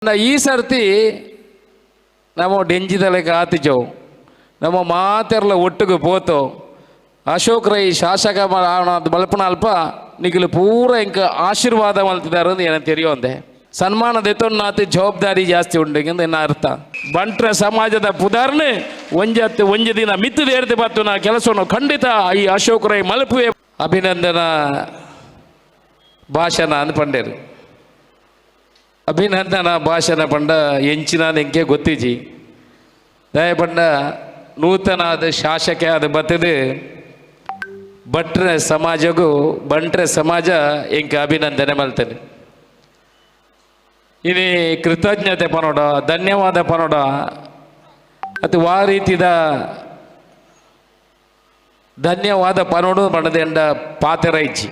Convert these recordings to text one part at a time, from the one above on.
ಈ ಸರ್ತಿ ನಮ್ಮ ಡೆಂಜಿದಲೆಗೆ ಆತಿಜವು ನಮ್ಮ ಮಾತೆರ್ಲ ಒಟ್ಟಿಗೆ ಪೋತು ಅಶೋಕ್ ರೈ ಶಾಸಕ ಮಲ್ಪನ ಅಲ್ಪ ನಿಖಿಲು ಪೂರ ಇಂಕ ಆಶೀರ್ವಾದ ಮಲ್ತಿದ್ದಾರೆ ಅಂತ ಏನಂತ ತೆರಿಯೋಂದೆ ಸನ್ಮಾನ ದೆತ್ತೊನ್ನಾತಿ ಜವಾಬ್ದಾರಿ ಜಾಸ್ತಿ ಉಂಟು ಎನ್ನ ಅರ್ಥ ಬಂಟ್ರ ಸಮಾಜದ ಪುದಾರ್ನೆ ಒಂಜು ದಿನ ಮಿತ್ತದೇರ್ತಿ ಬತ್ತು ನಾ ಕೆಲಸವನ್ನು ಖಂಡಿತ ಈ ಅಶೋಕ್ ರೈ ಮಲ್ಪುವೆ ಅಭಿನಂದನಾ ಭಾಷಣ ಅಂದ್ ಪಂಡೇರು ಅಭಿನಂದನಾ ಭಾಷಣ ಪಂಡ ಎಂಚಿನ ಎಂಕೆ ಗೊತ್ತಿಜಿ ದಯ ಪಂಡ ನೂತನ ಶಾಸಕ ಅದು ಬತ್ತದು ಬಂಟ್ರ ಸಮಾಜ ಎಂಕೆ ಅಭಿನಂದನೆ ಮಲ್ತೇನೆ ಇನಿ ಕೃತಜ್ಞತೆ ಪನೋಡ ಧನ್ಯವಾದ ಪನೋಡ ಅದು ಆ ರೀತಿದ ಧನ್ಯವಾದ ಪನೋಡು ಪಂಡದೆಂಡ ಪಾತೆರ ಇಜ್ಜಿ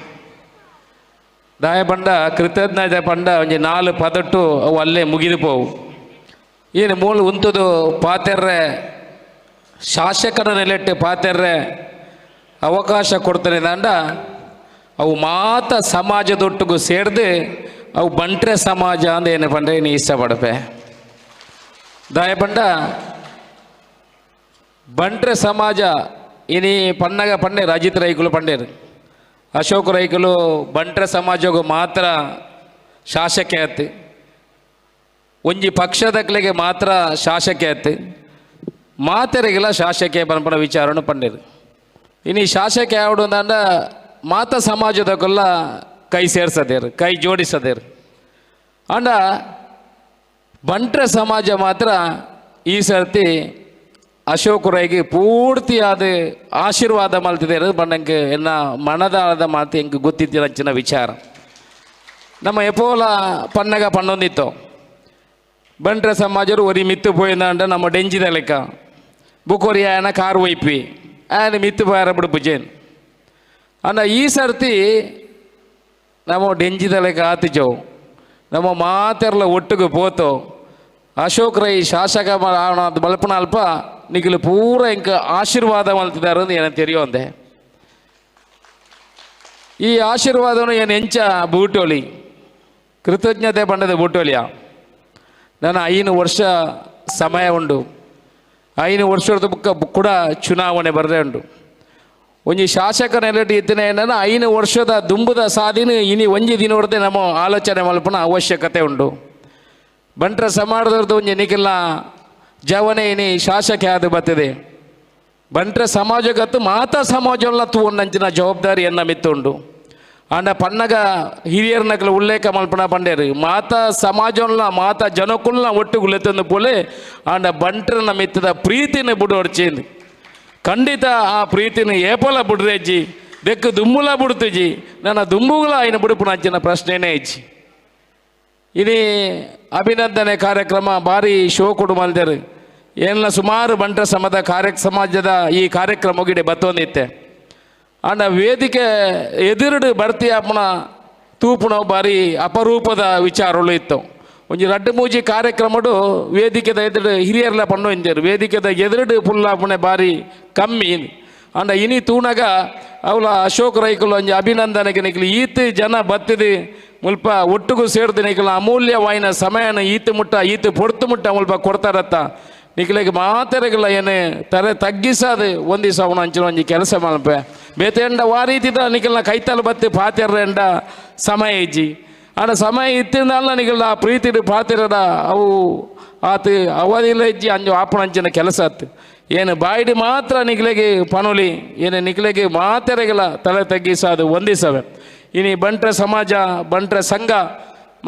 ದಾಯ ಪಂಡ ಕೃತಜ್ಞತೆ ಪಂಡ ಒಂಜಿ 4 ಪದಟ್ಟು ಅವು ಅಲ್ಲೇ ಮುಗಿದು ಪೋವು ಏನು ಮೂಲ ಉಂತದು ಪಾತೆರ್ರೆ ಶಾಸಕರ ನೆಲೆಟ್ಟು ಪಾತೆರ್ರೆ ಅವಕಾಶ ಕೊಡ್ತಾನೆ ದಂಡ ಅವು ಮಾತ ಸಮಾಜದೊಟ್ಟಿಗೂ ಸೇರಿದು ಅವು ಬಂಟ್ರೆ ಸಮಾಜ ಅಂದ ಏನು ಪಂಡ್ರೆ ನೀ ಇಷ್ಟಪಡಪೆ ದಾಯ ಪಂಡ ಬಂಟ್ರೆ ಸಮಾಜ ಇನಿ ಪನ್ನಗ ಪಂಡೆ ರಜಿತ್ ರೈಕುಲು ಪಂಡೇರು ಅಶೋಕ್ ರೈಕುಲು ಬಂಟ್ರೆ ಸಮಾಜಗೂ ಮಾತ್ರ ಶಾಸಕ ಆಯ್ತು ಒಂಜಿ ಪಕ್ಷದಕ್ಲೆಗೆ ಮಾತ್ರ ಶಾಸಕ ಆಯ್ತು ಮಾತೆರೆಗೆಲ್ಲ ಶಾಸಕ ಪನ್ಪನ ವಿಚಾರವನ್ನು ಪಂಡೇರು ಇನ್ನು ಶಾಸಕ ಯಾವುದು ಅಂದ ಮಾತ ಸಮಾಜದಕ್ಕೆಲ್ಲ ಕೈ ಸೇರ್ಸದೇರು ಕೈ ಜೋಡಿಸದೇರು ಅಂಡ ಬಂಟ್ರೆ ಸಮಾಜ ಮಾತ್ರ ಈ ಸರ್ತಿ ಅಶೋಕ್ ರೈಗೆ ಪೂರ್ತಿಯಾದ ಆಶೀರ್ವಾದ ಮಲ್ತಿದೆ ಬಂಡಂಗೆ ಎನ್ನ ಮನದಾಳದ ಮಾತು ಹೆಂಗೆ ಗೊತ್ತಿದ್ದಿಲ್ಲ ಅಂಚಿನ ವಿಚಾರ ನಮ್ಮ ಎಪೋಲ ಪನ್ನಗ ಪಣ್ಣೊಂದಿತ್ತು ಬಂಟ್ರೆ ಸಮಾಜರು ಒರಿ ಮಿತ್ತು ಪೋಯಿಂದ ನಮ್ಮ ಡೆಂಜಿದ ಲೆಕ್ಕ ಬುಕೋರಿ ಆಯನ ಕಾರು ವೈಪಿ ಆಯನ ಮಿತ್ತು ಪೋಯಾರ ಬಿಡು ಜೇನು ಅನ್ನ ಈ ಸರ್ತಿ ನಮ್ಮ ಡೆಂಜಿದ ಲೆಕ್ಕ ಆತಿಜವು ನಮ್ಮ ಮಾತೆರ್ಲ ಒಟ್ಟಿಗೆ ಪೋತು ಅಶೋಕ್ ರೈ ಶಾಸಕ ಮಲ್ಪನ ಅಲ್ಪ ನಿಖಿಲು ಪೂರ ಇಂಕ ಆಶೀರ್ವಾದ ಮಲ್ತಿದ್ದಾರೆ ಅಂತ ಏನಂತ ತೆರಿಯೋಂದೆ ಈ ಆಶೀರ್ವಾದವನ್ನು ಏನು ಎಂಚ ಬೂಟೋಲಿ ಕೃತಜ್ಞತೆ ಪಂಡದ ಬೂಟೋಲಿಯ ನಾನು 5 ವರ್ಷ ಸಮಯ ಉಂಡು 5 ವರ್ಷದ ಬುಕ್ಕ ಕೂಡ ಚುನಾವಣೆ ಬರದೇ ಉಂಟು ಒಂಜಿ ಶಾಸಕ ನೆಲೆಟಿ ಇತ್ತಿನ ಏನನ್ನ 5 ವರ್ಷದ ದುಂಬುದ ಸಾಧಿನ ಇನಿ ಒಂಜಿ ದಿನ ಹೊರದೆ ನಮ್ಮ ಆಲೋಚನೆ ಮಲ್ಪನ ಅವಶ್ಯಕತೆ ಉಂಟು ಬಂಟ್ರ ಸಮಾಜದವ್ರದ್ದು ಒಂಜಿ ನಿಖಿಲ್ನ ಜವನೆ ಇನಿ ಶಾಸಕ ಅದು ಬರ್ತದೆ ಬಂಟ್ರ ಸಮಾಜಗತ್ತು ಮಾತಾ ಸಮಾಜಲ್ಲ ತೂಂಡಂಚಿನ ಜವಾಬ್ದಾರಿ ಎನ್ನ ಮಿತ್ತುಂಡು ಅಂಡ ಪನ್ನಗ ಹಿರಿಯರ್ನಕ್ಲ ಉಲ್ಲೇಖ ಮಲ್ಪನ ಪಂಡೇರು ಮಾತಾ ಸಮಾಜಲ್ಲ ಮಾತಾ ಜನಕ್ಕುಲ್ನ ಒಟ್ಟು ಗುಲೆತಂದು ಪೋಲೆ ಅಂಡ ಬಂಟ್ರನ ಮಿತ್ತದ ಪ್ರೀತಿನ ಬಿಡೋಡ್ಚೇಂದು ಖಂಡಿತ ಆ ಪ್ರೀತಿನ ಏಪಲ ಬಿಡ್ರೆಜ್ಜಿ ಬೆಕ್ಕು ದುಮ್ಮುಲ ಬಿಡ್ತುಜಿ ನನ್ನ ದುಂಬುಗಳ ಆಯ್ನ ಬಿಡುಪುನ ಅಂಚಿನ ಪ್ರಶ್ನೆನೇ ಇಜ್ಜಿ ಇನಿ ಅಭಿನಂದನೆ ಕಾರ್ಯಕ್ರಮ ಭಾರಿ ಶೋ ಕೊಡು ಮಲ್ದರು ಎಲ್ಲ ಸುಮಾರು ಬಂಟ್ರ ಸಮಾಜದ ಈ ಕಾರ್ಯಕ್ರಮ ಮುಗಿಡೆ ಬತ್ತೊಂದಿತ್ತೆ ಅಂಡ ವೇದಿಕೆ ಎದುರುಡು ಬರ್ತಿ ಅಪ್ಪನ ತೂಪುನ ಭಾರಿ ಅಪರೂಪದ ವಿಚಾರಗಳು ಇತ್ತು ಒಂಜಿ ರಡ್ಡು ಮೂಜಿ ಕಾರ್ಯಕ್ರಮಡು ವೇದಿಕೆದ ಎದುರು ಹಿರಿಯರ್ಲ ಪಣ್ಣು ಇಂಜರು ವೇದಿಕೆದ ಎದುರುಡು ಪುಲ್ಲಾಪುಣೆ ಭಾರಿ ಕಮ್ಮಿ ಅಂಡ ಇನಿ ತೂಣಗ ಅವಳ ಅಶೋಕ್ ರೈಕುಲು ಒಂಜಿ ಅಭಿನಂದನೆಗೆ ನಿಖಿಲು ಈತ್ ಜನ ಬತ್ತಿದು ಮುಲ್ಪ ಒಟ್ಟಿಗೂ ಸೇರಿದು ನಿಖಿಲ ಅಮೂಲ್ಯವಾಯಿನ ಸಮಯನ ಈತು ಪೊಡ್ತು ಮುಟ್ಟ ಮುಲ್ಪ ಕೊಡ್ತಾರತ್ತ ನಿಖಿಲಿಗೆ ಮಾತೆರೆಗಳ ಏನು ತಲೆ ತಗ್ಗಿಸದು ಒಂದಿಸ ಅವನು ಅಂಚಿನ ಒಂಜಿ ಕೆಲಸ ಮಲ್ಪೆ ಬೇತೆಂಡ ವಾ ರೀತಿದ ನಿಖಿಲ್ನ ಕೈತಲು ಬತ್ತಿ ಪಾತೆರ್ರೆಂಡ ಸಮಯ ಇಜ್ಜಿ ಆಡ ಸಮಯ ಇತ್ತಿಂದಲ್ಲ ನಿಖಿಲ್ ಆ ಪ್ರೀತಿಡು ಪಾತೆರದ ಅವು ಆತು ಅವಧಿಲ್ಲ ಇಜ್ಜಿ ಅಂಜು ಆಪಣ ಅಂಚಿನ ಕೆಲಸ ಆತು ಏನು ಬಾಯಿಡಿ ಮಾತ್ರ ನಿಖಿಲಿಗೆ ಪನುಲಿ ಏನು ನಿಖಿಲಿಗೆ ಮಾತೆರೆಗಳ ತಲೆ ತಗ್ಗಿಸದು ಒಂದಿಸವೆ ಇನಿ ಬಂಟ್ರ ಸಮಾಜ ಬಂಟ್ರ ಸಂಘ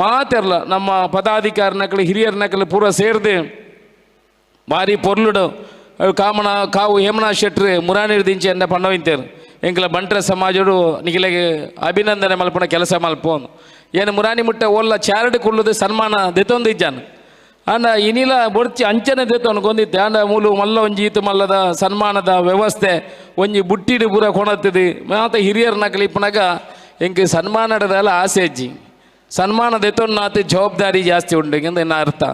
ಮಾತೆರ್ಲ ನಮ್ಮ ಪದಾಧಿಕಾರಿನಕಲು ಹಿರಿಯರ್ನಕಲು ಪೂರ ಸೇರಿದು ಭಾರಿ ಪೊರ್ಲುಡು ಕಾಮಣ ಕಾವು ಹೇಮನಾ ಶೆಟ್ರು ಮುರಾನಿರ್ ದಿಂಚಿ ಎಂದ ಪಂಡವಿಂತೇರು ಎಂಕಲ ಬಂಟ್ರ ಸಮಾಜಡು ನಿಖಿಲೆಗೆ ಅಭಿನಂದನೆ ಮಲ್ಪನ ಕೆಲಸ ಮಲ್ಪೋನು ಏನು ಮುರಾನಿ ಮುಟ್ಟ ಓಲ್ಲ ಚಾರಡು ಕುಳ್ಳುದು ಸನ್ಮಾನ ದೆತ್ತೊಂದು ಇಜ್ಜಾನು ಅಂಡ ಇನಿಲ ಬೊಡ್ಚಿ ಅಂಚನೆ ದೆತ್ತವನು ಗೊಂದಿತ್ತೆ ಅಂಡ ಮೂಲು ಮಲ್ಲ ಒಂಜಿ ಈತು ಮಲ್ಲದ ಸನ್ಮಾನದ ವ್ಯವಸ್ಥೆ ಒಂಜಿ ಬುಟ್ಟಿಡು ಪೂರ ಕೊಣತ್ತದು ಮಾತ ಹಿರಿಯರ್ನಕಲು ಇಪ್ಪನಾಗ ಎಂಗೆ ಸನ್ಮಾನದಲ್ಲ ಆಸೆ ಅಜ್ಜಿ ಸನ್ಮಾನ ದೆತ್ತೊನ್ನಾತಿ ಜವಾಬ್ದಾರಿ ಜಾಸ್ತಿ ಉಂಟು ಎಂದು ಎನ್ನ ಅರ್ಥ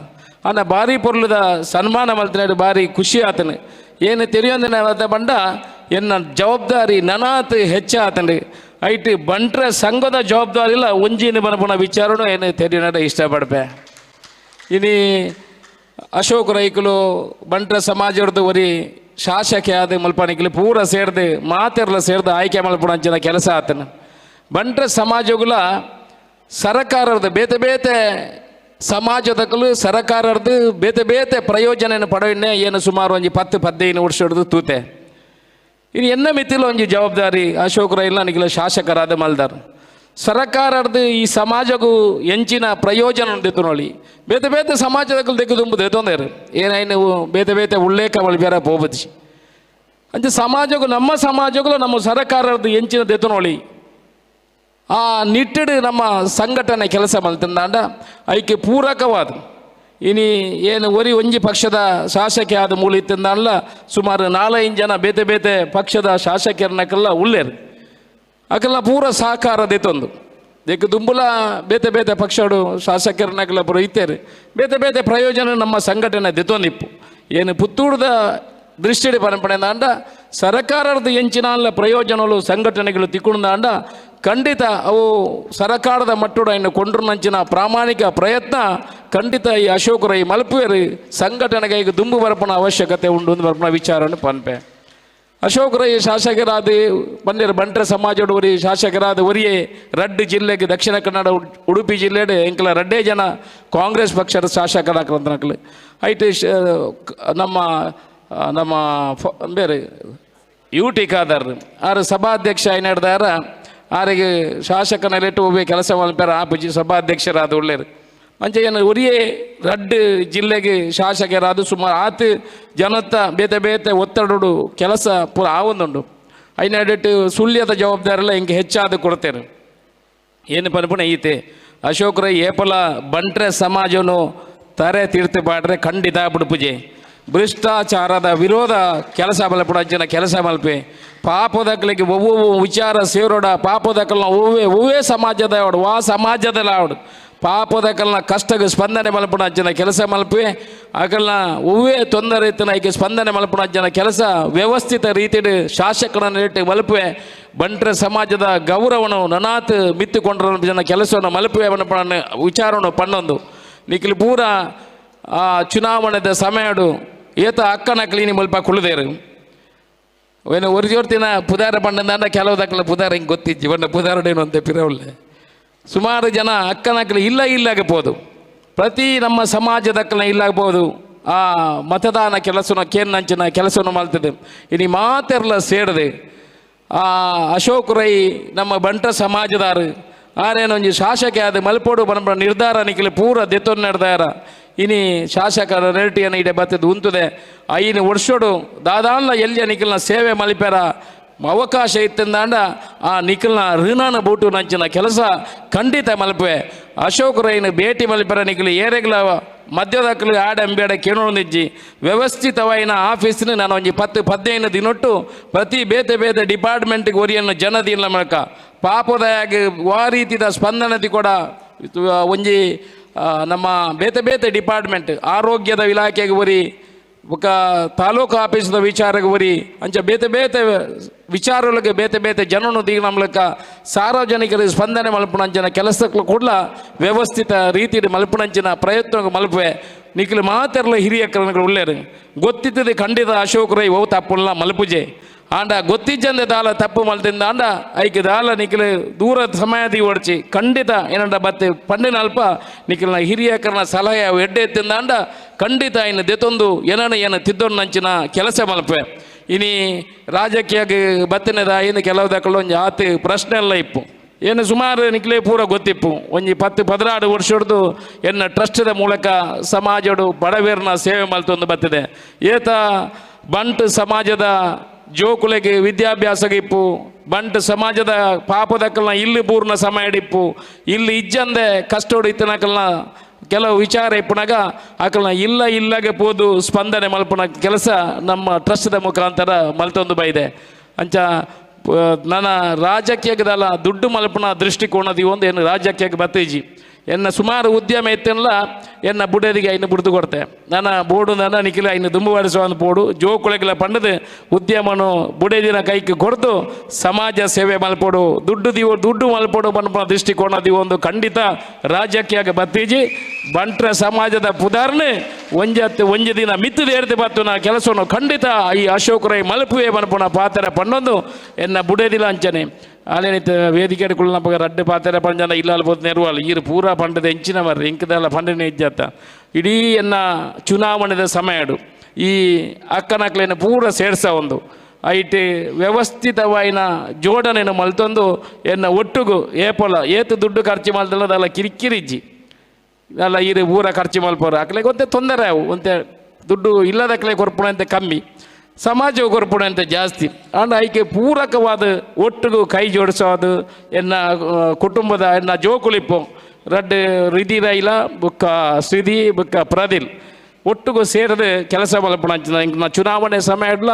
ಅಂಡ ಭಾರಿ ಪೊರ್ಲುದ ಸನ್ಮಾನ ಮಲ್ತಿನಾಡು ಭಾರಿ ಖುಷಿ ಆತನು ಏನು ತೆರಿಯೊಂದಿನ ಬಂಡ ಎನ್ನ ಜವಾಬ್ದಾರಿ ನನಾತ್ ಹೆಚ್ಚಾತಂಡು ಐಟ್ ಬಂಟ್ರೆ ಸಂಘದ ಜವಾಬ್ದಾರಿ ಇಲ್ಲ ಒಂಜಿನ ಬನಪುನ ವಿಚಾರನು ಏನು ತೆರಿಯನಾಡ ಇಷ್ಟಪಡ್ಪೆ ಇನಿ ಅಶೋಕ್ ರೈಕುಲು ಬಂಟ್ರ ಸಮಾಜದ ಒರಿ ಶಾಸಕ ಆದ ಮಲ್ಪನಿಕಲು ಪೂರ ಸೇರ್ದು ಮಾತೆರ್ಲ ಸೇರ್ದು ಆಯ್ಕೆ ಮಲ್ಪಣ ಅಂಚಿನ ಕೆಲಸ ಆತನ ಬಂಟ್ರ ಸಮಾಜಗಳ ಸರಕಾರದ ಬೇತೆ ಬೇತೆ ಸಮಾಜದಕ್ಕೂ ಸರಕಾರದ ಬೇತೆ ಬೇತೆ ಪ್ರಯೋಜನ ಪಡೆಯನ್ನೇ ಏನು ಸುಮಾರು ಒಂಜಿ 10-15 ವರ್ಷ ಹಿಡಿದು ತೂತೆ ಇನ್ನು ಎನ್ನ ಮಿತಿಲ ಒಂಜಿ ಜವಾಬ್ದಾರಿ ಅಶೋಕ್ ರೈಲ್ ನನಗಿಲ್ಲ ಶಾಸಕರಾದ ಮಲ್ದಾರ್ ಸರಕಾರದ ಈ ಸಮಾಜಗೂ ಎಂಚಿನ ಪ್ರಯೋಜನ ದೆತ್ತು ನೋಡಿ ಬೇತೆ ಬೇತೆ ಸಮಾಜದಕ್ಕೂ ದೆಕ್ಕು ತುಂಬು ದೆತ್ತೊಂದೇರು ಏನಾಯ್ತು ಬೇತೆ ಬೇತೆ ಉಲ್ಲೇಖ ಬೇರೆ ಹೋಗ್ಬದಿ ಅಂಚೆ ಸಮಾಜಗೂ ನಮ್ಮ ಸಮಾಜಗಳು ನಮ್ಮ ಸರಕಾರದ ಎಂಚಿನ ದೆತ್ತು ನೋಡಿ ಆ ನಿಟ್ಟಿಡು ನಮ್ಮ ಸಂಘಟನೆ ಕೆಲಸ ಮಲ್ತಂದಾಂಡ ಐಕ್ಯ ಪೂರಕವಾದ ಇನಿ ಏನು ಒರಿ ಒಂಜಿ ಪಕ್ಷದ ಶಾಸಕ ಆದ ಮೂಲ ಇತ್ತಂದಲ್ಲ ಸುಮಾರು 4-5 ಜನ ಬೇತೆ ಬೇತೆ ಪಕ್ಷದ ಶಾಸಕರನ್ನಕ್ಕೆಲ್ಲ ಉಳ್ಳೇರು ಅಕಲ್ಲ ಪೂರ ಸಹಕಾರ ದೆತ್ತೊಂದು ದೇಕು ದುಂಬುಲ ಬೇತೆ ಬೇತೆ ಪಕ್ಷಗಳು ಶಾಸಕರನ್ನಕ್ಕೆಲ್ಲ ಪೂರ ಇತ್ತೇರು ಬೇತೆ ಬೇತೆ ಪ್ರಯೋಜನ ನಮ್ಮ ಸಂಘಟನೆ ದೆತ್ತೊಂದಿಪ್ಪು ಏನು ಪುತ್ತೂರದ ದೃಷ್ಟಿಡಿ ಪರಂಪರೆದಾಂಡ ಸರಕಾರದ ಎಂಚಿನ ಪ್ರಯೋಜನಗಳು ಸಂಘಟನೆಗಳು ತಿಕ್ಕೊಂಡಾಂಡ ಖಂಡಿತ ಅವು ಸರಕಾರದ ಮಟ್ಟದ ಇನ್ನು ಕೊಂಡ್ರನಂಚಿನ ಪ್ರಾಮಾಣಿಕ ಪ್ರಯತ್ನ ಖಂಡಿತ ಈ ಅಶೋಕ್ ರೈ ಮಲ್ಪುವೇರು ಸಂಘಟನೆಗೆ ಈಗ ದುಂಬು ಬರ್ಪಣ ಅವಶ್ಯಕತೆ ಉಂಡು ಬರ್ಪಣ ವಿಚಾರವನ್ನು ಪನ್ಪೆ ಅಶೋಕ್ ರೈ ಶಾಸಕರಾದ ಬಂದಿರ ಬಂಟ್ರ ಸಮಾಜದ ಒರಿ ಶಾಸಕರಾದ ಒರಿಯೇ ರಡ್ಡು ಜಿಲ್ಲೆಗೆ ದಕ್ಷಿಣ ಕನ್ನಡ ಉಡುಪಿ ಜಿಲ್ಲೆಡೆ ಎಂಕಲ ರಡ್ಡೇ ಜನ ಕಾಂಗ್ರೆಸ್ ಪಕ್ಷದ ಶಾಸಕರಾಕಂತನಕಲು ಐಟಿ ನಮ್ಮ ನಮ್ಮ ಬೇರೆ ಯುಟಿ ಖಾದರ್ ಆರು ಸಭಾಧ್ಯಕ್ಷ ಏನಾಡ್ದಾರ ಆರಿಗೆ ಶಾಸಕನಲ್ಲಿಟ್ಟು ಒಬ್ಬ ಕೆಲಸ ಮಲ್ಪಾರ ಆಪುಜಿ ಸಭಾಧ್ಯಕ್ಷರಾದ ಒಳ್ಳೆಯರು ಅಂಚೆ ಏನು ಒರಿಯೇ ರಡ್ಡು ಜಿಲ್ಲೆಗೆ ಶಾಸಕರಾದ ಸುಮಾರು ಆತು ಜನತ ಬೇತೆ ಬೇತೆ ಒತ್ತಡಡು ಕೆಲಸ ಪೂರ ಆವೊಂದುಂಡು ಐನಾಡಿಟ್ಟು ಸುಳ್ಯದ ಜವಾಬ್ದಾರೆಲ್ಲ ಹಿಂಗೆ ಹೆಚ್ಚಾದ ಕೊಡ್ತೇನೆ ಏನು ಪನ್ಪುಣ ಈತೆ ಅಶೋಕ್ ರೈ ಏಪಲ ಬಂಟ್ರೆ ಸಮಾಜನು ತಾರೆ ತೀರ್ಥ ಬಾಡ್ರೆ ಖಂಡಿತ ಬಿಡುಪುಜೆ ಭ್ರಷ್ಟಾಚಾರದ ವಿರೋಧ ಕೆಲಸ ಮಲ್ಪಡಂಚಿನ ಕೆಲಸ ಮಲ್ಪೆ ಪಾಪದಕ್ಕಲಿಗೆ ಒವ್ವೊವು ವಿಚಾರ ಸೇರೋಡ ಪಾಪದಕ್ಕಲ್ನ ಒವ್ವೇ ಸಮಾಜದ ಆವಡು ವಾ ಸಮಾಜದಲ್ಲಿ ಆವಡು ಪಾಪದಕ್ಕಲ್ನ ಕಷ್ಟಕ್ಕೆ ಸ್ಪಂದನೆ ಮಲ್ಪಡಂಚಿನ ಕೆಲಸ ಮಲ್ಪೆ ಆಗಲ್ನ ಒವ್ವೇ ತೊಂದರೆ ಇತ್ತನ ಈಕೆ ಸ್ಪಂದನೆ ಮಲ್ಪಡಂಚಿನ ಕೆಲಸ ವ್ಯವಸ್ಥಿತ ರೀತಿಯಲ್ಲಿ ಶಾಸಕರನ್ನು ಇಟ್ಟು ಮಲ್ಪೆ ಬಂಟ್ರೆ ಸಮಾಜದ ಗೌರವನು ನನಾತ್ ಮಿತ್ತುಕೊಂಡ್ರ ಜನ ಕೆಲಸವನ್ನು ಮಲ್ಪೆ ಮಲ್ಪಡ ವಿಚಾರವನ್ನು ಪಣ್ಣೊಂದು ನಿಖಿಲ್ ಪೂರ ಆ ಚುನಾವಣೆದ ಸಮಯಡು ಏತ ಅಕ್ಕನ ಕ್ಲೀನಿ ಮಲ್ಪ ಕುಳಿದೇರು ಏನು ಒಂದು ಜೋರ್ತಿನ ಪುದಾರ ಪಂಡಂದ ಕೆಲವು ದಕ್ಕಲ ಪುದಾರ ಹಿಂಗೆ ಗೊತ್ತಿಜ್ಜಿ ಬಣ್ಣ ಪುದಾರಡೇನು ಅಂತ ಪಿರವಲ್ಲೆ ಸುಮಾರು ಜನ ಅಕ್ಕನಕ್ಕಲು ಇಲ್ಲಾಗಬಹುದು ಪ್ರತಿ ನಮ್ಮ ಸಮಾಜದಕ್ಕಲ ಇಲ್ಲಾಗಬಹುದು ಆ ಮತದಾನ ಕೆಲಸನ ಕೇನ್ನಂಚಿನ ಕೆಲಸವನ್ನು ಮಾಡ್ತದೆ ಇನ್ನು ಮಾತೆರ್ಲ ಸೇರಿದೆ ಆ ಅಶೋಕ್ ರೈ ನಮ್ಮ ಬಂಟ ಸಮಾಜದಾರು ಆರೇನೊಂಜಿ ಶಾಸಕ ಅದು ಮಲ್ಪೋಡು ಬನ ನಿರ್ಧಾರ ನಿಖಿಲು ಪೂರ ದೆತ್ತೊಂದು ನಡೆದಾರ ಇನಿ ಶಾಸಕರ ನೆರಟಿಯನ್ನು ಇಡೆ ಬತ್ತದು ಉಂತದೆ 5 ವರ್ಷಡು ದಾದಾನ್ಲ ಎಲ್ಲಿ ನಿಖಿಲ್ನ ಸೇವೆ ಮಲಿಪ್ಯಾರ ಅವಕಾಶ ಇತ್ತಂದಾಂಡ ಆ ನಿಖಿಲ್ನ ಋಣನ ಬೂಟು ನಂಚಿನ ಕೆಲಸ ಖಂಡಿತ ಮಲ್ಪೆ ಅಶೋಕ್ ರೈನ ಭೇಟಿ ಮಲ್ಪರ ನಿಖಿಲು ಏರೆಗ್ಲ ಮಧ್ಯದಕ್ಕಲು ಆಡಂಬೇಡ ಕೇಳೋದಿಜ್ಜಿ ವ್ಯವಸ್ಥಿತವಾಯಿನ ಆಫೀಸ್ನ ನಾನು ಒಂಜಿ 10-15 ದಿನೊಟ್ಟು ಪ್ರತಿ ಬೇತೆ ಬೇತೆ ಡಿಪಾರ್ಟ್ಮೆಂಟ್ಗೆ ಒರಿಯನ್ನು ಜನದಿಲ್ಲ ಮೂಲಕ ಪಾಪದಾಗಿ ಆ ರೀತಿಯ ಸ್ಪಂದನದಿ ಕೂಡ ಒಂಜಿ ನಮ್ಮ ಬೇತೆ ಬೇತೆ ಡಿಪಾರ್ಟ್ಮೆಂಟ್ ಆರೋಗ್ಯದ ಇಲಾಖೆಗೆ ಒರಿ ఒక ತಾಲೂಕು ಆಫೀಸ್ದ ವಿಚಾರಕ್ಕೆ ಒರಿ ಅಂಚ ಬೇತೆ ಬೇತೆ ವಿಚಾರಗಳಿಗೆ ಬೇತೆ ಬೇತೆ ಜನನು ದಿಗಿನ ಮೂಲಕ ಸಾರ್ವಜನಿಕರಿಗೆ ಸ್ಪಂದನೆ ಮಲ್ಪಣಂಚಿನ ಕೆಲಸಕ್ಕೆ ಕೂಡ ವ್ಯವಸ್ಥಿತ ರೀತಿಯಲ್ಲಿ ಮಲ್ಪಣಂಚಿನ ಪ್ರಯತ್ನ ಮಲ್ಪೆ ನಿಖಿಲ್ ಮಾತೆರ್ಲ ಹಿರಿಯ ಕರಣಗಳು ಉಳ್ಳೇರು ಗೊತ್ತಿದ್ದದೆ ಖಂಡಿತ ಅಶೋಕ್ ರೈ ಓ ತಪ್ಪುಲ್ಲ ಮಲ್ಪುಜೆ ಆಂಡ ಗೊತ್ತಿಜ್ಜಂದೆ ದಾಲ ತಪ್ಪು ಮಲ್ತಿಂದ ಆಂಡ ಐಕೆ ದಾಲ ನಿಖಿಲ್ ದೂರ ಸಮಯದಿ ಓಡ್ಚಿ ಖಂಡಿತ ಏನಂಡ ಬತ್ತೆ ಪಂಡಿನ ಅಲ್ಪ ನಿಖಿಲ್ನ ಹಿರಿಯಕರನ ಸಲಹೆ ಅವು ಎಡ್ಡೆ ಎತ್ತಿಂದ ಆಂಡ ಖಂಡಿತ ಇನ್ನು ದೆತ್ತೊಂದು ಏನು ತಿದ್ದೊಂದು ನಂಚಿನ ಕೆಲಸ ಮಲ್ಪೆ ಇನಿ ರಾಜಕೀಯಕ್ಕೆ ಬತ್ತಿನದ ಏನು ಕೆಲವು ದಕ್ಕಲು ಒಂದು ಆತು ಪ್ರಶ್ನೆ ಎಲ್ಲ ಇಪ್ಪು ಏನು ಸುಮಾರು ನಿಖಿಲೇ ಪೂರ ಗೊತ್ತಿಪ್ಪು ಒಂಜಿ 10-16 ವರ್ಷ ಹಿಡಿದು ಎನ್ನ ಟ್ರಸ್ಟದ ಮೂಲಕ ಸಮಾಜಡು ಬಡವೇರ್ನ ಸೇವೆ ಮಲ್ತೊಂದು ಬತ್ತಿದೆ ಏತ ಬಂಟ್ ಸಮಾಜದ ಜೋಕುಲೆಗೆ ವಿದ್ಯಾಭ್ಯಾಸಗೆ ಇಪ್ಪು ಬಂಟ್ ಸಮಾಜದ ಪಾಪದಕ್ಕಲ್ನ ಇಲ್ಲಿ ಪೂರ್ಣ ಸಮಯ ಇಡಿಪ್ಪು ಇಲ್ಲಿ ಇಜ್ಜಂದೆ ಕಷ್ಟೋಡು ಇತ್ತನಕಲ್ನ ಕೆಲವು ವಿಚಾರ ಇಪ್ಪನಾಗ ಆಕಲ್ನ ಇಲ್ಲಗೆ ಪೋದು ಸ್ಪಂದನೆ ಮಲ್ಪನ ಕೆಲಸ ನಮ್ಮ ಟ್ರಸ್ಟ್ದ ಮುಖಾಂತರ ಮಲ್ತೊಂದು ಬೈದೆ ಅಂಚ ನನ್ನ ರಾಜಕೀಯದಲ್ಲ ದುಡ್ಡು ಮಲ್ಪನ ದೃಷ್ಟಿಕೋನದಿ ಒಂದು ಏನು ರಾಜಕೀಯಕ್ಕೆ ಬತ್ತೇಜಿ ಎನ್ನ ಸುಮಾರು ಉದ್ಯಮ ಇತ್ತಲ್ಲ ಎನ್ನ ಬುಡದಿಗೆ ಐನು ಬಿಡ್ದು ಕೊಡ್ತೆ ನನ್ನ ಬೋಡು ನನ್ನ ನಿಖಿಲ ಐನು ದುಂಬು ಬಾರಿಸುವಂತ ಬೋಡು ಜೋಕುಳಗಿಲ ಪಂಡದು ಉದ್ಯಮನು ಬುಡದಿನ ಕೈಗೆ ಕೊಡ್ದು ಸಮಾಜ ಸೇವೆ ಮಲ್ಪೋಡು ದುಡ್ಡು ಮಲ್ಪೋಡು ಬಣ್ಣ ದೃಷ್ಟಿಕೋನದಿ ಒಂದು ಖಂಡಿತ ರಾಜ್ಯಕ್ಕಾಗಿ ಬತ್ತೀಜಿ ಬಂಟ್ರ ಸಮಾಜದ ಪುದಾರ್ನೆ ಒಂಜಿ ದಿನ ಮಿತ್ತದ ಏರ್ತಿ ಬತ್ತು ನಾ ಕೆಲಸವನ್ನು ಖಂಡಿತ ಈ ಅಶೋಕ್ ರೈ ಮಲ್ಪುವೆ ಮಲ್ಪುನ ಪಾತ್ರ ಪಣ್ಣೊಂದು ಎನ್ನ ಬುಡದಿಲ್ಲ ಅಂಚನೆ ಅಲ್ಲೇನಿತ್ತು ವೇದಿಕೆ ನಮಗೆ ರಡ್ಡು ಪಾತ್ರೆ ಪಂಜನ ಇಲ್ಲ ಅಲ್ಬೋದು ನೆರವಲ್ಲ ಈರು ಪೂರ ಪಂಡದ ಹೆಂಚಿನ ಮರ್ರಿ ಇಂಕದೆಲ್ಲ ಪಂಡನೆ ಇಜ್ಜತ್ತ ಇಡೀ ಎನ್ನ ಚುನಾವಣೆದ ಸಮಯಡು ಈ ಅಕ್ಕನಕ್ಲೇನ ಪೂರ ಸೇರ್ಸ ಒಂದು ಐಟಿ ವ್ಯವಸ್ಥಿತವಾಯಿನ ಜೋಡಣೆಯನ್ನು ಮಲ್ತೊಂದು ಎನ್ನ ಒಟ್ಟುಗು ಏಪೊಲ ಏತು ದುಡ್ಡು ಖರ್ಚು ಮಲ್ದಲ್ಲದಲ್ಲ ಕಿರಿಕಿರಿಜ್ಜಿ ಅಲ್ಲ ಈರು ಊರ ಖರ್ಚು ಮಲ್ಪೋರು ಅಕ್ಲೆ ಒಂತೆ ತೊಂದರೆ ಅವು ಒಂತೆ ದುಡ್ಡು ಇಲ್ಲದಕ್ಲೆ ಕೊರ್ಪುಣಂತೆ ಕಮ್ಮಿ ಸಮಾಜ ಕೊರ್ಪುಣಂತೆ ಜಾಸ್ತಿ ಅಂಡ್ ಐಕೆ ಪೂರಕವಾದ ಒಟ್ಟಿಗೂ ಕೈ ಜೋಡಿಸೋದು ಎನ್ನ ಕುಟುಂಬದ ಎನ್ನ ಜೋಕುಲಿಪ್ಪು ರಡ್ಡು ರಿದಿ ರೈಲ ಬುಕ್ಕ ಶ್ರೀದಿ ಬುಕ್ಕ ಪ್ರದಿಲ್ ಒಟ್ಟಿಗೂ ಸೇರಿದು ಕೆಲಸ ಮಲ್ಪುಣಂಚಿನ ಇಂಕ ಚುನಾವಣೆ ಸಮಯಡ್ಲ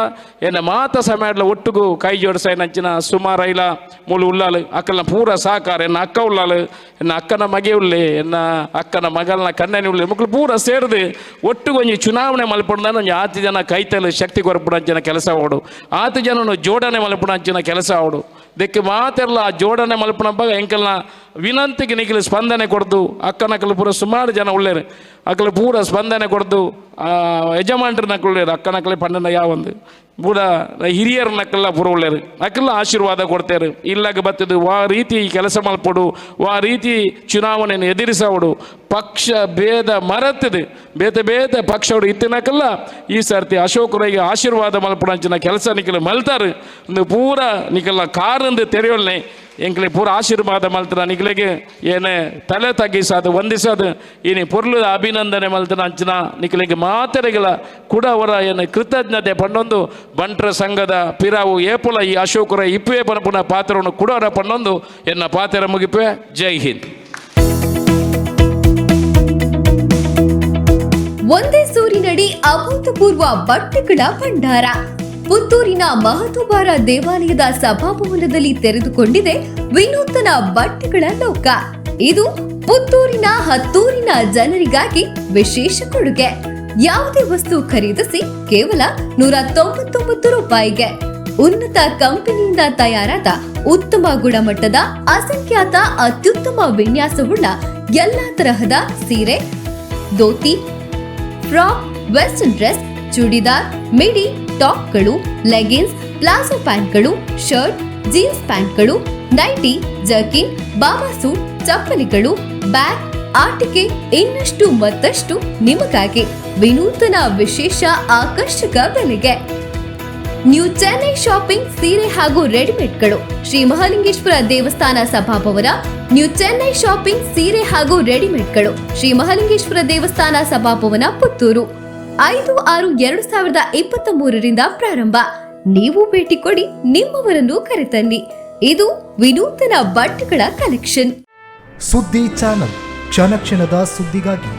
ಎನ್ನ ಮಾತ ಸಮಯಡ್ಲ ಒಟ್ಟಿಗೂ ಕೈ ಜೋಡಿಸೈನಂಚಿನ ಸುಮಾರು ಐಲ ಮೂಲು ಉಳ್ಳಾಲು ಅಕ್ಕನ ಪೂರ ಸಾಕಾರ ಎನ್ನ ಅಕ್ಕ ಉಳ್ಳಾಲು ಎನ್ನ ಅಕ್ಕನ ಮಗೆ ಉಳ್ಳಿ ಎನ್ನ ಅಕ್ಕನ ಮಗಳನ್ನ ಕಣ್ಣನೆ ಉಳ್ಳಿ ಮಕ್ಕಳು ಪೂರ ಸೇರಿದು ಒಟ್ಟಿಗೂ ಒಂಜಿ ಚುನಾವಣೆ ಮಲ್ಪುಣ್ಣ ಒಂಜಿ 10 ಜನ ಕೈತಲು ಶಕ್ತಿ ಕೊರ್ಪುಣಂಚಿನ ಕೆಲಸ ಆವಡು 10 ಜನನು ಜೋಡಣೆ ಮಲ್ಪುಣಂಚಿನ ಕೆಲಸ ಆವಡು ದೆಕ್ಕೆ ಮಾತೆಲ್ಲ ಆ ಜೋಡಣೆ ಮಲ್ಪುಣಪ್ಪಾಗ ಎಂಕಲ್ನ ವಿನಂತಿಗೆ ನಿಖಿಲು ಸ್ಪಂದನೆ ಕೊಡ್ದು ಅಕ್ಕನಕ್ಕಲು ಪೂರ ಸುಮಾರು ಜನ ಉಳ್ಳೇರು ಅಕ್ಕಲು ಪೂರ ಸ್ಪಂದನೆ ಕೊಡ್ದು ಯಜಮಾನ್ರ ನಕ್ಕಲು ಉಳ್ಳೇರು ಅಕ್ಕನಕ್ಕಲೆ ಪಂಡನ ಯಾವೊಂದು ಪೂರ ಹಿರಿಯರ ನಕ್ಕಲ್ಲ ಪೂರ ಉಳ್ಳೇರು ಅಕ್ಕಲ್ಲ ಆಶೀರ್ವಾದ ಕೊಡ್ತೇರು ಇಲ್ಲಾಗ ಬತ್ತದು ವಾ ರೀತಿ ಕೆಲಸ ಮಲ್ಪಡು ವಾ ರೀತಿ ಚುನಾವಣೆಯನ್ನು ಎದುರಿಸೋಡು ಪಕ್ಷ ಭೇದ ಮರತ್ತದೆ ಬೇತೆ ಪಕ್ಷಗಳು ಇತ್ತಿನಕಲ್ಲ ಈ ಸರ್ತಿ ಅಶೋಕ್ ರೈಗೆ ಆಶೀರ್ವಾದ ಮಲ್ಪಡಂಚಿನ ಕೆಲಸ ನಿಖಿಲು ಮಲ್ತಾರೆ ಒಂದು ಪೂರ ನಿಖಲ ಕಾರಂದು ತೆರೆಯೋಳ್ನೆ ಎಂಕ್ಲೆ ಪೂರ ಆಶೀರ್ವಾದ ಮಲ್ತಾರ ನಿಖಲಿಗೆ ಏನೇ ತಲೆ ತಗ್ಗಿಸೋದು ವಂದಿಸೋದು ಇನಿ ಪೊರ್ಲುದ ಅಭಿನಂದನೆ ಮಲ್ತಾನ ಅಂಚಿನ ನಿಖಲಿಗೆ ಮಾತೆರೆಗಳ ಕೂಡ ಅವರ ಏನು ಕೃತಜ್ಞತೆ ಪಣ್ಣೊಂದು ಬಂಟ್ರ ಸಂಘದ ಪಿರಾವು ಏಪುಲ ಈ ಅಶೋಕ್ ರೈ ಇಪ್ಪೇ ಪುನಃ ಪಾತ್ರವನ್ನು ಕೊಡೋರ ಪಣ್ಣೊಂದು ಎನ್ನ ಪಾತ್ರ ಮುಗಿಪೆ. ಜೈ ಹಿಂದ್. ಒಂದೇ ಸೂರಿನಡಿ ಅಭೂತಪೂರ್ವ ಬಟ್ಟೆಗಳ ಭಂಡಾರ ಪುತ್ತೂರಿನ ಮಹತೋಬಾರ ದೇವಾಲಯದ ಸಭಾಭವನದಲ್ಲಿ ತೆರೆದುಕೊಂಡಿದೆ ವಿನೂತನ ಬಟ್ಟೆಗಳ ಲೋಕ. ಇದು ಪುತ್ತೂರಿನ ಹತ್ತೂರಿನ ಜನರಿಗಾಗಿ ವಿಶೇಷ ಕೊಡುಗೆ. ಯಾವುದೇ ವಸ್ತು ಖರೀದಿಸಿ ಕೇವಲ 199 ರೂಪಾಯಿಗೆ ಉನ್ನತ ಕಂಪನಿಯಿಂದ ತಯಾರಾದ ಉತ್ತಮ ಗುಣಮಟ್ಟದ ಅಸಂಖ್ಯಾತ ಅತ್ಯುತ್ತಮ ವಿನ್ಯಾಸವುಳ್ಳ ಎಲ್ಲಾ ತರಹದ ಸೀರೆ, dhoti, frock, western dress, churidar, midi, ಟಾಪ್ಗಳು, ಲೆಗಿನ್ಸ್, ಪ್ಲಾಜೋ ಪ್ಯಾಂಟ್ಗಳು, ಶರ್ಟ್, ಜೀನ್ಸ್ ಪ್ಯಾಂಟ್ಗಳು, ನೈಟಿ, ಜರ್ಕಿನ್, ಬಾಬಾ ಸೂಟ್, ಚಪ್ಪಲಿಗಳು, ಬ್ಯಾಗ್, ಆಟಿಕೆ ಇನ್ನಷ್ಟು ಮತ್ತಷ್ಟು ನಿಮಗಾಗಿ ವಿನೂತನ ವಿಶೇಷ ಆಕರ್ಷಕ ಬೆಲೆಗೆ. ನ್ಯೂ ಚೆನ್ನೈ ಶಾಪಿಂಗ್ ಸೀರೆ ಹಾಗೂ ರೆಡಿಮೇಡ್ಗಳು, ಶ್ರೀ ಮಹಾಲಿಂಗೇಶ್ವರ ದೇವಸ್ಥಾನ ಸಭಾಭವನ. ನ್ಯೂ ಚೆನ್ನೈ ಶಾಪಿಂಗ್ ಸೀರೆ ಹಾಗೂ ರೆಡಿಮೇಡ್ಗಳು, ಶ್ರೀ ಮಹಾಲಿಂಗೇಶ್ವರ ದೇವಸ್ಥಾನ ಸಭಾಭವನ, ಪುತ್ತೂರು. 5/6/2023 ಪ್ರಾರಂಭ. ನೀವು ಭೇಟಿ ಕೊಡಿ, ನಿಮ್ಮವರನ್ನು ಕರೆತನ್ನಿ. ಇದು ವಿನೂತನ ಬಟ್ಟೆಗಳ ಕಲೆಕ್ಷನ್. ಸುದ್ದಿ ಚಾನಲ್, ಕ್ಷಣ ಕ್ಷಣದ ಸುದ್ದಿಗಾಗಿ.